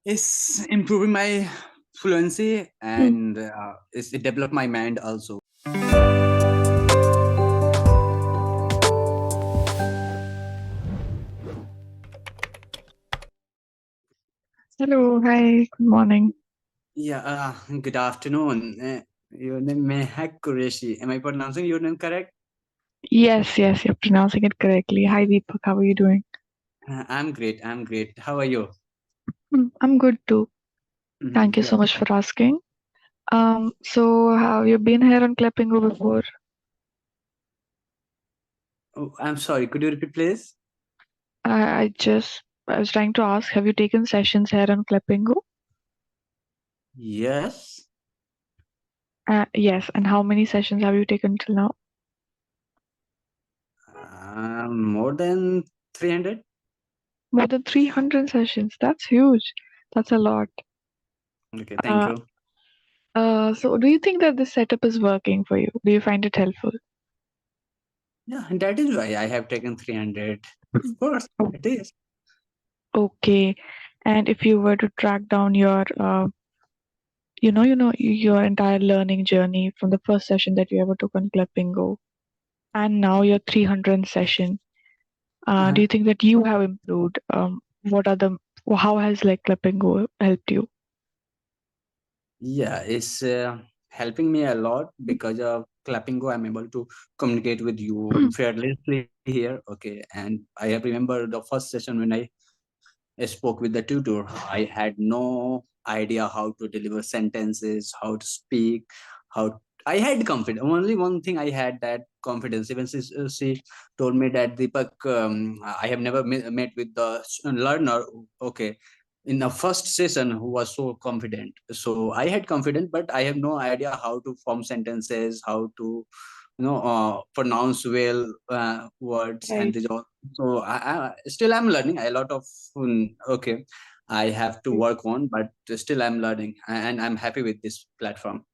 It's improving my fluency and it developed my mind also. Hello, hi, good morning. Yeah, good afternoon. Your name Mehak Qureshi. Am I pronouncing your name correct? Yes, you're pronouncing it correctly. Hi, Deepak, how are you doing? I'm great. I'm great. How are you? I'm good too. Thank you so Yeah. much for asking. So have you been here on Clippingo before? Oh, I'm sorry. Could you repeat, please? I was trying to ask, have you taken sessions here on Clippingo? Yes. Yes, and how many sessions have you taken till now? More than 300. More than 300 sessions. That's huge. That's a lot. Okay. Thank Uh, you. so do you think that this setup is working for you? Do you find it helpful? Yeah, and that is why I have taken 300. Of course, Oh, it is. okay. And if you were to track down your your entire learning journey from the first session that you ever took on Clippingo and now your 300th session, do Uh-huh. you think that you have improved? What are the how has like Clippingo helped you? Yeah, it's helping me a lot because of Clappingo. I'm able to communicate with you fearlessly here. Okay, and I have remember the first session when I spoke with the tutor. I had no idea how to deliver sentences, how to speak, how I had confidence. Only one thing I had that confidence. Even she told me that Deepak, I have never met with the learner. Okay, in the first session who was so confident. So I had confidence, but I have no idea how to form sentences, how to pronounce well words and Right. these all. So I still I'm learning a lot of okay, I have to work on, but still I'm learning and I'm happy with this platform.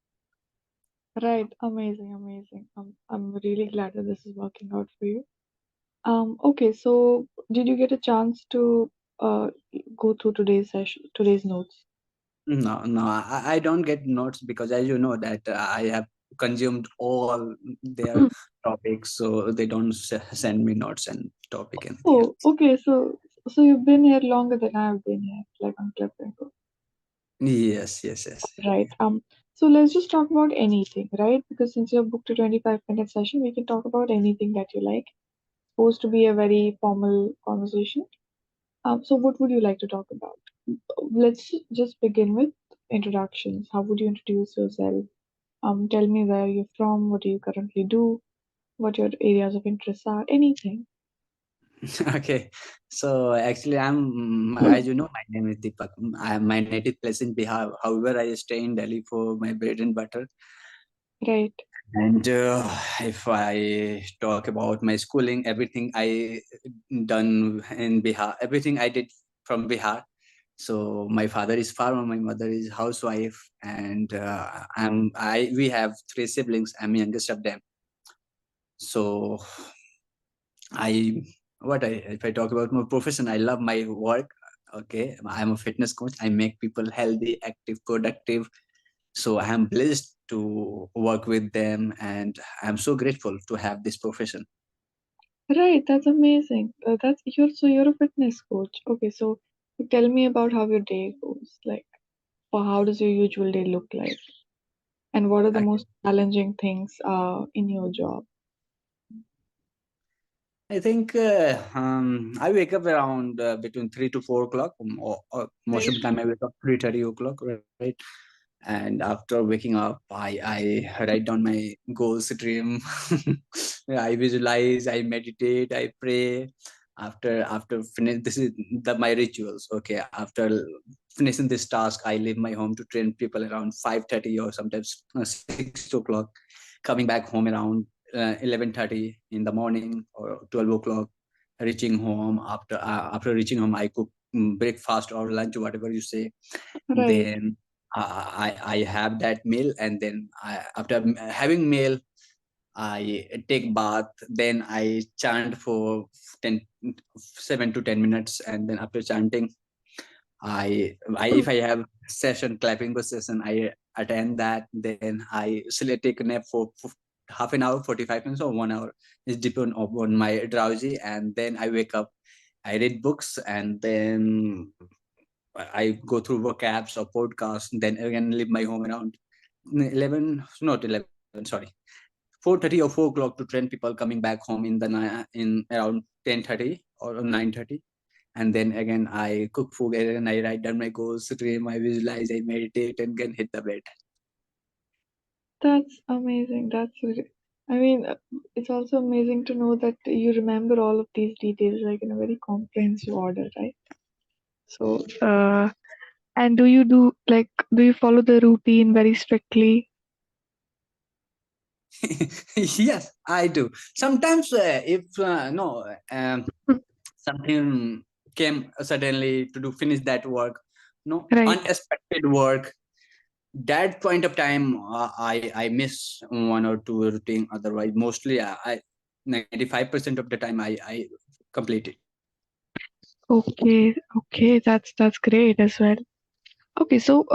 Right. Amazing, amazing. I'm really glad that this is working out for you. Okay, so did you get a chance to go through today's notes? No, I don't get notes because as you know that I have consumed all their topics, so they don't send me notes and topic anything Oh, else. okay. So you've been here longer than I've been here, like on Clippingo. Yes. Right. So let's just talk about anything, right? Because since you've booked a 25-minute session, we can talk about anything that you like. Supposed to be a very formal conversation. So what would you like to talk about? Let's just begin with introductions. How would you introduce yourself? Tell me where you're from, what do you currently do, what your areas of interest are, anything. Okay, so actually as you know, my name is Deepak. My native place in Bihar. However, I stay in Delhi for my bread and butter. Right. And if I talk about my schooling, everything I done in Bihar, everything I did from Bihar. So my father is farmer, my mother is housewife, and I we have three siblings. I'm youngest of them. So I if I talk about my profession, I love my work. Okay, I'm a fitness coach. I make people healthy, active, productive. So I am blessed to work with them, and I'm so grateful to have this profession. Right, that's amazing. That's you're a fitness coach. Okay, so tell me about how your day goes. Like, or how does your usual day look like? And what are the Okay. most challenging things in your job? I think I wake up around between 3 to 4 o'clock. Or most Right. of the time, I wake up 3:30 o'clock, right? And after waking up, I write down my goals, dream. I visualize, I meditate, I pray. After finish, this is my rituals. Okay, after finishing this task, I leave my home to train people around 5:30 or sometimes 6 o'clock. Coming back home around 11:30 in the morning or 12 o'clock. Reaching home after reaching home, I cook breakfast or lunch, whatever you say. Right. Then I have that meal, and then after having meal, I take bath. Then I chant for 7 to 10 minutes, and then after chanting, I if I have session clapping book session, I attend that. Then I select take a nap for half an hour, 45 minutes, or 1 hour. It depends on my drowsy, and then I wake up. I read books, and then I go through work apps or podcasts. Then again leave my home around 11, not 11, sorry, 4:30 or 4 o'clock to train people coming back home in in around 10:30 or 9:30. And then again I cook food and I write down my goals, dream, I visualize, I meditate, and then hit the bed. That's amazing. I mean, it's also amazing to know that you remember all of these details like in a very comprehensive order, right? So, and do you follow the routine very strictly? Yes, I do. Sometimes if no something came suddenly to do finish that work, no Right. unexpected work, that point of time I miss one or two routine. Otherwise mostly I 95% of the time I complete it. Okay, okay, that's great as well. Okay, so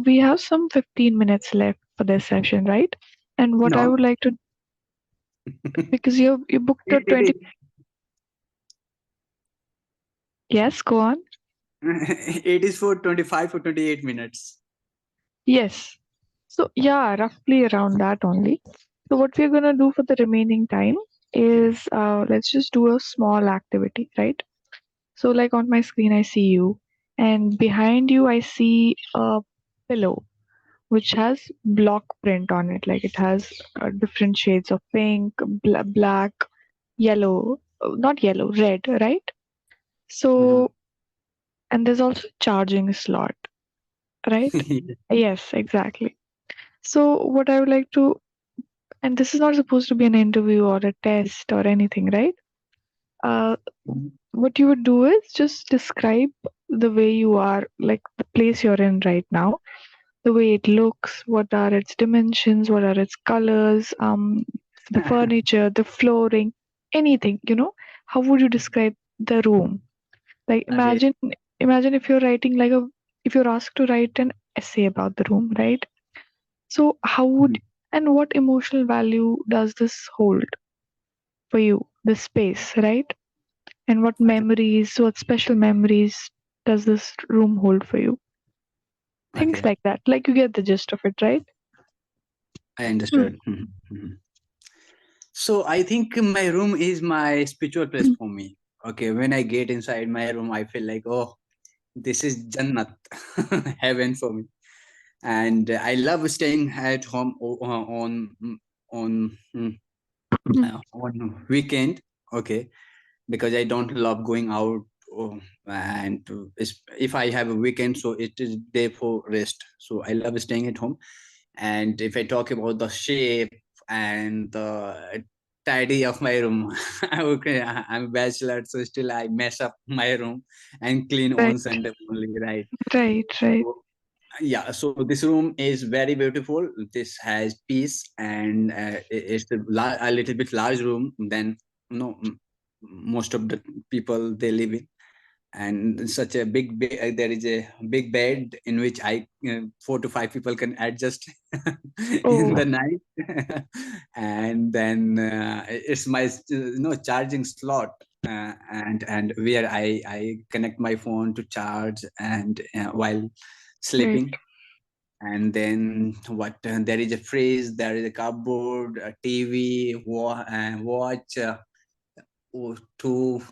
we have some 15 minutes left for this session, right? And what I No. would like to, because you booked a it 20, is yes, go on. it is for 25 or 28 minutes. Yes. So yeah, roughly around that only. So what we're gonna do for the remaining time is let's just do a small activity, right? So like on my screen I see you, and behind you I see a pillow which has block print on it. Like it has different shades of pink, black, yellow, not yellow, red, right? Mhm. So, and there's also charging slot, right? Yes, exactly. So, what I would like to, and this is not supposed to be an interview or a test or anything, right? Uh, what you would do is just describe the way you are, like the place you're in right now, the way it looks, what are its dimensions, what are its colors, the furniture, the flooring, anything, how would you describe the room? Like Okay. imagine if you're writing if you're asked to write an essay about the room, right? So how would, and what emotional value does this hold for you, the space, right? And Okay. what special memories does this room hold for you? Things Okay. like that. Like you get the gist of it, right? I Hmm. understood. Mhm. So I think my room is my spiritual place for me. Okay, when I get inside my room, I feel like, oh, this is Jannat, heaven for me. And I love staying at home on on weekend. Okay, because I don't love going out. And if I have a weekend, so it is day for rest. So I love staying at home. And if I talk about the shape and the tidy of my room, okay, I'm a bachelor, so still I mess up my room and clean Right, on Sunday only, right? right, right. So, yeah, so this room is very beautiful. This has peace, and it's a little bit large room than most of the people they live in. And such a there is a big bed in which I 4 to 5 people can adjust in the Oh, night. And then it's my charging slot, and where I connect my phone to charge and while right. sleeping. And then what there is a fridge, there is a cupboard, a TV, watch, two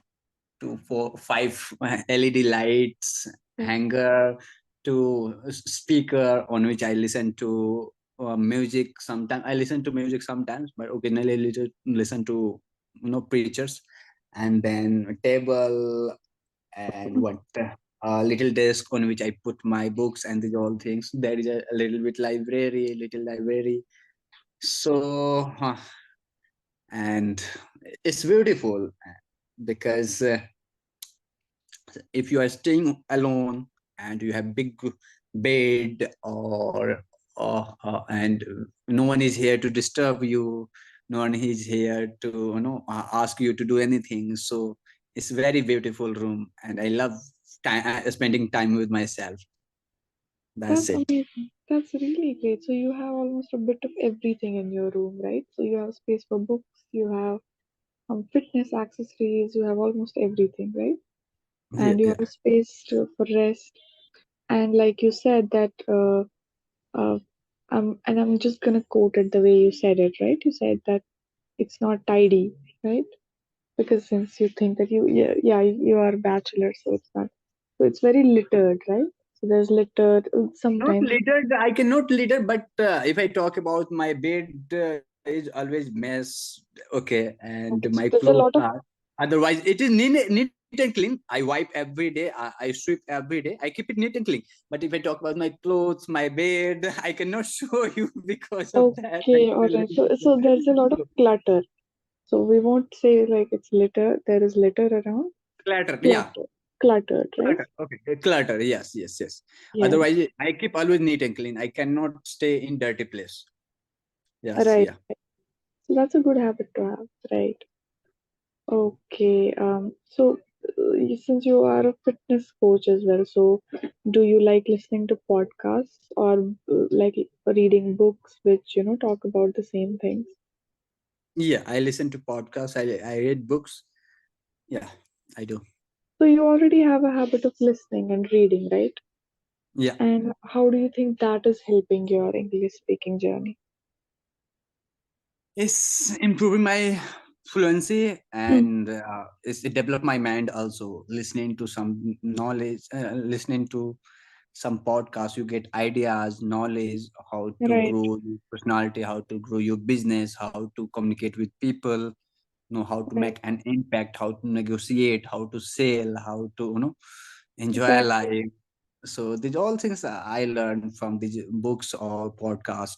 to 4 5 LED lights, Right. hanger, to speaker on which I listen to music. Sometimes I listen to music sometimes, but occasionally listen to preachers. And then a table, and what a little desk on which I put my books and these all things. There is a little bit library, little library. So and it's beautiful because if you are staying alone and you have big bed, or and no one is here to disturb you, no one is here to ask you to do anything, so it's very beautiful room and I love spending time with myself. That's That's it. amazing. That's really great. So you have almost a bit of everything in your room, right? So you have space for books, you have fitness accessories, you have almost everything, right? Yeah, And you have yeah. a space for rest. And like you said that, uh, and I'm just gonna quote it the way you said it, right? You said that it's not tidy, right? Because since you think that yeah, you are a bachelor, so it's not, so it's very littered, right? So there's littered Not sometimes. littered. I cannot litter, but if I talk about my bed, is always mess. Okay, and my Okay, so there's a clothes lot of, are. Otherwise, it is neat and clean. I wipe every day. I sweep every day. I keep it neat and clean. But if I talk about my clothes, my bed, I cannot show you because of that. okay, all right. So there's a lot of clutter. So we won't say like it's litter. There is litter around. Clutter. Yeah. Clutter, cluttered, right? Clutter. Okay. Clutter. Yes. Yes. Yes. Yes. Otherwise, I keep always neat and clean. I cannot stay in dirty place. Yes. Right. Yeah. So that's a good habit to have, right? Okay. Since you are a fitness coach as well, so do you like listening to podcasts or like reading books which talk about the same things? Yeah, I listen to podcasts. I read books. Yeah, I do. So you already have a habit of listening and reading, right? Yeah, And how do you think that is helping your English speaking journey? it's improving my fluency Mm, and it develop my mind also. Listening to some knowledge, listening to some podcasts, you get ideas, knowledge, how to right, grow your personality, how to grow your business, how to communicate with people, know how to right. make an impact, how to negotiate, how to sell, how to enjoy Exactly. life. So these all things I learned from these books or podcast.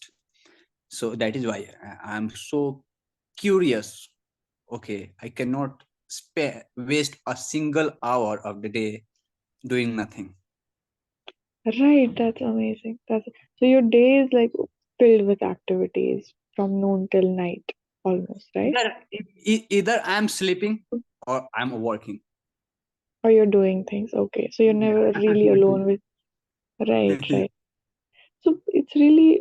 So that is why I'm so curious. Okay, I cannot waste a single hour of the day doing nothing. Right, that's amazing. That's so your day is like filled with activities from noon till night, almost, right? Either I'm sleeping or I'm working. Or you're doing things. Okay, so you're Yeah. never really alone with. Right, right. So it's really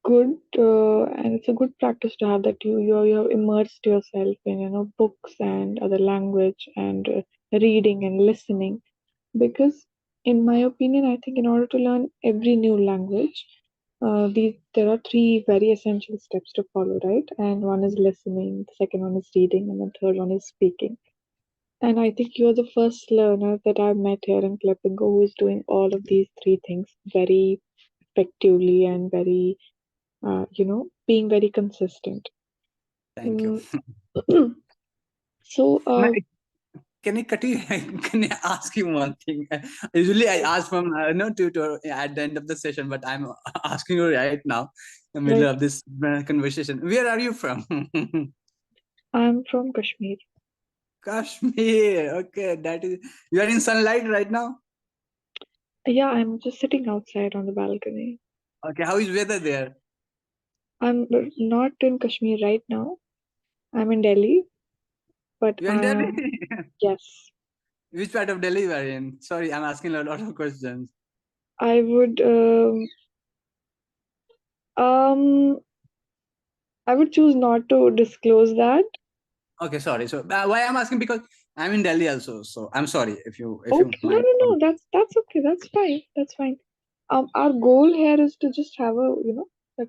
good, and it's a good practice to have that you have immersed yourself in books and other language and reading and listening. Because in my opinion, I think in order to learn every new language, there are three very essential steps to follow, right? And one is listening, the second one is reading, and the third one is speaking. And I think you're the first learner that I've met here in Klepingo who is doing all of these three things very effectively and very, being very consistent. Thank you. Mm. So, Can I cut you? Can I ask you one thing? Usually, I ask from no tutor at the end of the session, but I'm asking you right now, in the middle right, of this conversation. Where are you from? I'm from Kashmir. Kashmir. Okay, that is. You are in sunlight right now. Yeah, I'm just sitting outside on the balcony. Okay, how is weather there? I'm not in Kashmir right now. I'm in Delhi, but You are in Delhi. yes, Which part of Delhi you are in? Sorry, I'm asking a lot of questions. I would um I would choose not to disclose that. Okay, sorry. So why I'm asking because I'm in Delhi also. So I'm sorry if you Okay, no, mind. no, no, that's okay. That's fine. That's fine. Our goal here is to just have a like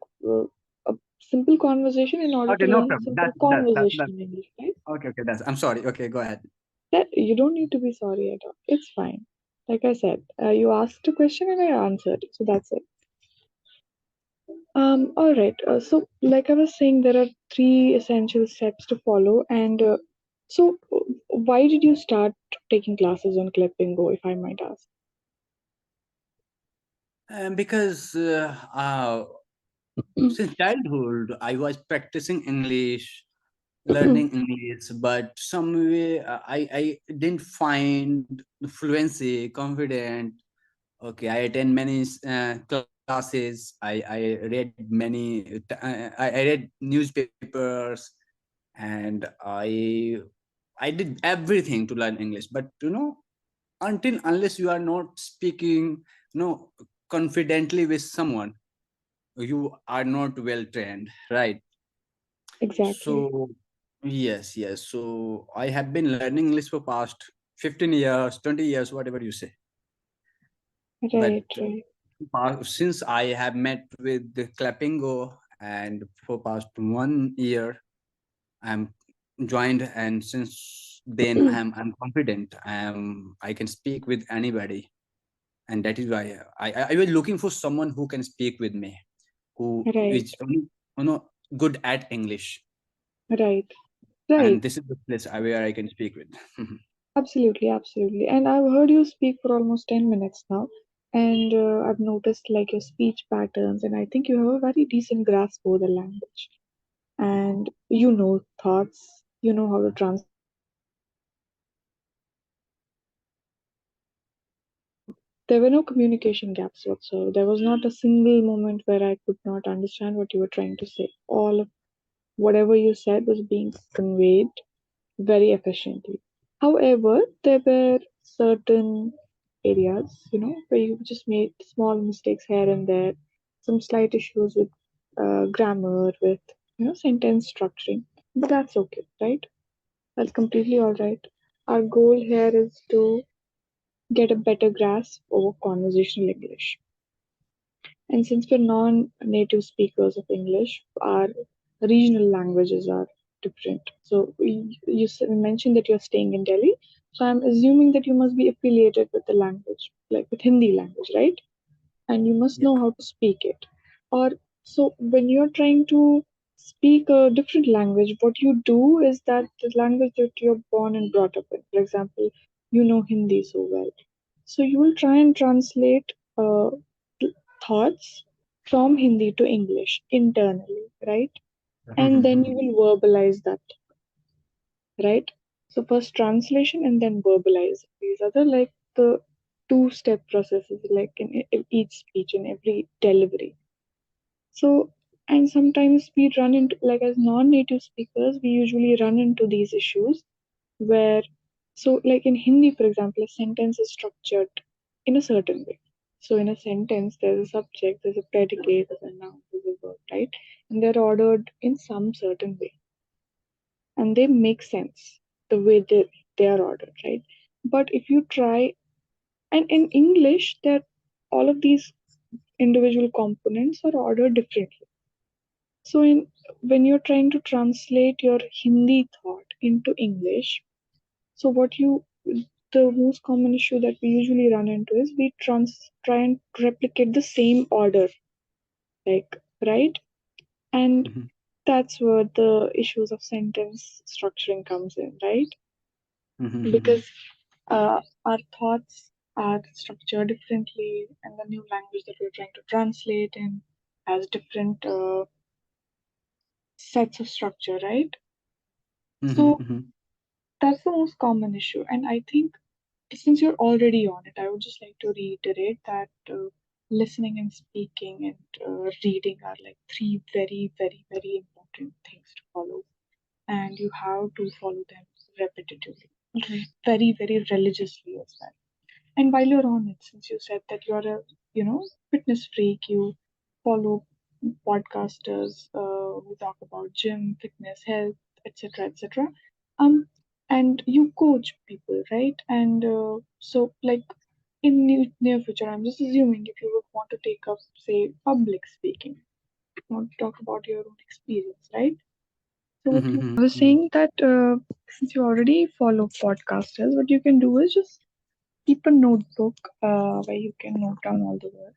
a simple conversation in order Okay, to no learn problem. simple conversation That in English, right? okay, okay. That's. I'm sorry. Okay, go ahead. That you don't need to be sorry at all. It's fine. Like I said, you asked a question and I answered, so that's it. All right. Like I was saying, there are three essential steps to follow, and why did you start taking classes on Clippingo, if I might ask? Because since childhood, I was practicing English, learning English, but some way I didn't find fluency, confident. Okay, I attend many classes. I read many. I read newspapers, and I did everything to learn English. But until unless you are not speaking, confidently with someone, you are not well trained, right? Exactly. So yes, yes. So I have been learning English for past 15 years, 20 years, whatever you say. But Right, right, since I have met with the Clappingo, and for past 1 year I'm joined, and since then I'm confident. I can speak with anybody, and that is why I was looking for someone who can speak with me, who right, is good at English, right, right. and this is the place where I can speak with. Absolutely, absolutely. And I've heard you speak for almost 10 minutes now, and I've noticed like your speech patterns, and I think you have a very decent grasp over the language. And you know thoughts, you know how to translate sentences. There were no communication gaps whatsoever. There was not a single moment where I could not understand what you were trying to say. All of whatever you said was being conveyed very efficiently. However, there were certain areas, where you just made small mistakes here and there, some slight issues with grammar, with sentence structuring. But that's okay, right? That's completely all right. Our goal here is to get a better grasp over conversational English. And since we're non-native speakers of English, our regional languages are different. So you mentioned that you're staying in Delhi. So I'm assuming that you must be affiliated with the language, like with Hindi language, right? And you must Yeah. know how to speak it. Or so when you're trying to speak a different language, what you do is that the language that you're born and brought up in, for example, you know Hindi so well. So you will try and translate thoughts from Hindi to English internally, right? And then you will verbalize that, right? So first translation and then verbalize. These are the like the two-step processes, like in each speech, in every delivery. So, and sometimes we run into, like as non-native speakers, we usually run into these issues where, so like in Hindi, for example, a sentence is structured in a certain way. So in a sentence, there's a subject, there's a predicate, there's a noun, there's a verb, right? And they're ordered in some certain way. And they make sense the way they are ordered, right? But if you try, and in English, that all of these individual components are ordered differently. So when you're trying to translate your Hindi thought into English, so what you the most common issue that we usually run into is we try and replicate the same order, like, right? And that's where the issues of sentence structuring comes in, right? Because our thoughts are structured differently, and the new language that we're trying to translate in has different sets of structure, right? So that's the most common issue. And I think since you're already on it, I would just like to reiterate that listening and speaking and reading are like three very, very, very important things to follow. And you have to follow them repetitively, very, very religiously as well. And while you're on it, since you said that you're a, fitness freak, you follow podcasters who talk about gym, fitness, health, etc., etc. Um, and you coach people, right? And so, like in near future, I'm just assuming if you would want to take up, say, public speaking, want to talk about your own experience, right? So what you I was saying that since you already follow podcasters, what you can do is just keep a notebook where you can note down all the words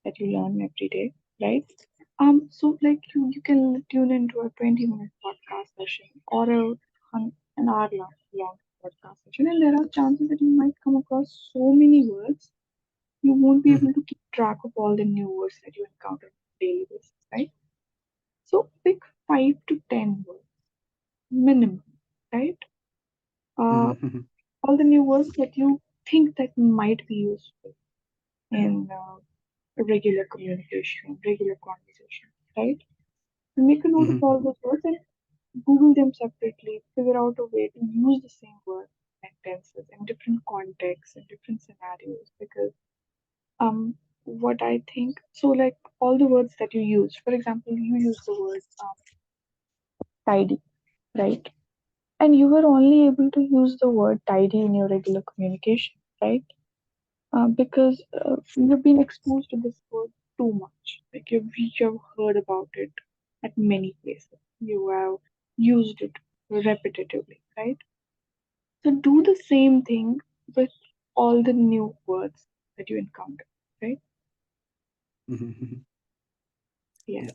that you learn every day, right? So like you can tune into a 20-minute podcast session or an hour long podcast session, and there are chances that you might come across so many words you won't be able to keep track of all the new words that you encounter on a daily basis, right? So pick 5 to 10 words minimum, right? Uh, all the new words that you think that might be useful in regular communication, regular conversation, right? Make a note of all those words and Google them separately. Figure out a way to use the same word. sentences in different contexts, in different scenarios. Because what I think, so like all the words that you use, for example, you use the word tidy, right? And you were only able to use the word tidy in your regular communication, right? Because you've been exposed to this word too much. Like you've heard about it at many places. You have used it repetitively, right? So do the same thing with all the new words that you encounter, right? Mhm. Yeah.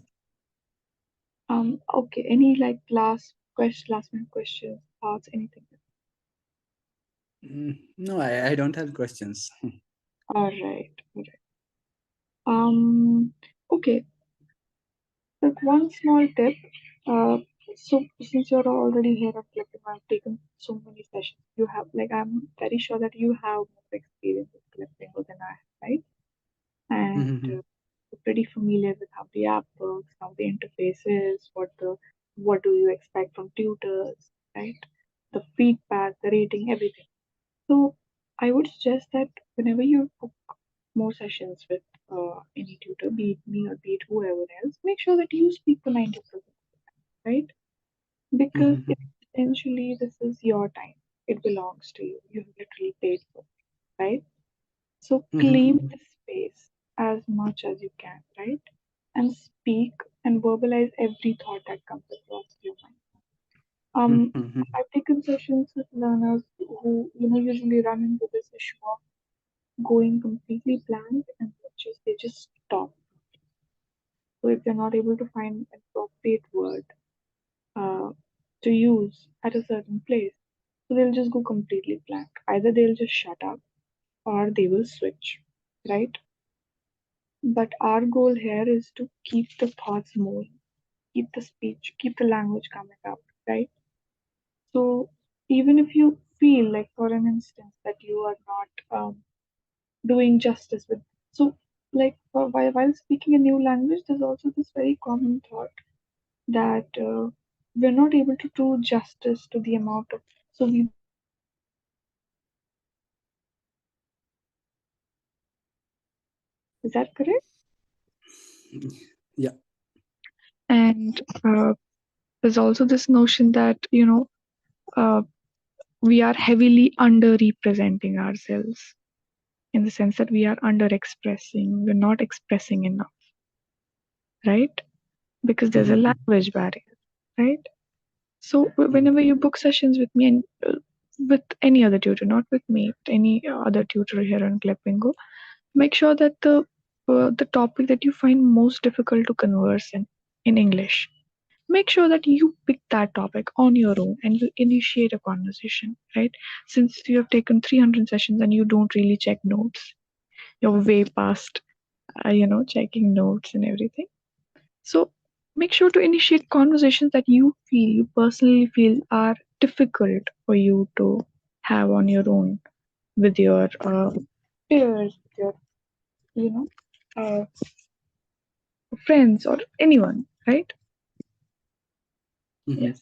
Yeah. Okay. Any like last minute questions, thoughts, anything? No, I don't have questions. All right. All right. Okay. Like one small tip. Uh, so since you're already here at Clipping, I've taken so many sessions. You have like I'm very sure that you have more experience with Clipping than I have, right? And Mhm. you're pretty familiar with how the app works, how the interface is, what do you expect from tutors, right? The feedback, the rating, everything. So I would suggest that whenever you book more sessions with any tutor, be it me or be it whoever else, make sure that you speak for 90%, right? Because Mhm. essentially this is your time. It belongs to you. You have literally paid for it, right? So claim Mhm. the space as much as you can, right? And speak and verbalize every thought that comes across your mind. Mhm. I've taken sessions with learners who, usually run into this issue of going completely blank and they just stop. So if they're not able to find an appropriate word uh, to use at a certain place, so they'll just go completely blank. Either they'll just shut up or they will switch, right? But our goal here is to keep the thoughts moving, keep the speech, keep the language coming out, right? So even if you feel like, for an instance, that you are not doing justice with, so like while speaking a new language, there's also this very common thought that we're not able to do justice to the amount of, so we book sessions with people who speak English fluently, is that correct? Yeah. And there's also this notion that uh, we are heavily under representing ourselves, in the sense that we are under expressing, we're not expressing enough, right? Because there's a Mhm. language barrier, right? So Mhm. whenever you book sessions with me and with any other tutor, not with me, any other tutor here on Clippingo, make sure that the topic that you find most difficult to converse in English, make sure that you pick that topic on your own and you initiate a conversation, right? Since you have taken 300 sessions and you don't really check notes, you're way past checking notes and everything. So make sure to initiate conversations that you personally feel are difficult for you to have on your own with your peers, with your you know uh, friends or anyone, right? Mhm. Yes.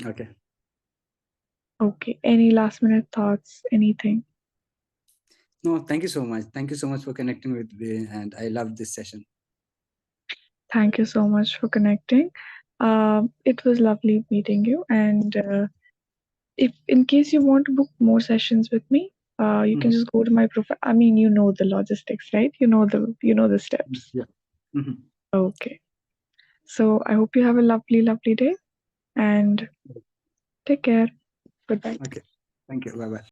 Okay. Okay. Any last minute thoughts? Anything? No, thank you so much. Thank you so much for connecting with me, and I loved this session. Thank you so much for connecting. It was lovely meeting you. And if in case you want to book more sessions with me, you can Mhm. just go to my profile. I mean, you know the logistics, right? You know the steps. Yeah. Mhm. Okay. So I hope you have a lovely, lovely day and take care. Goodbye. Okay. Thank you. Bye bye.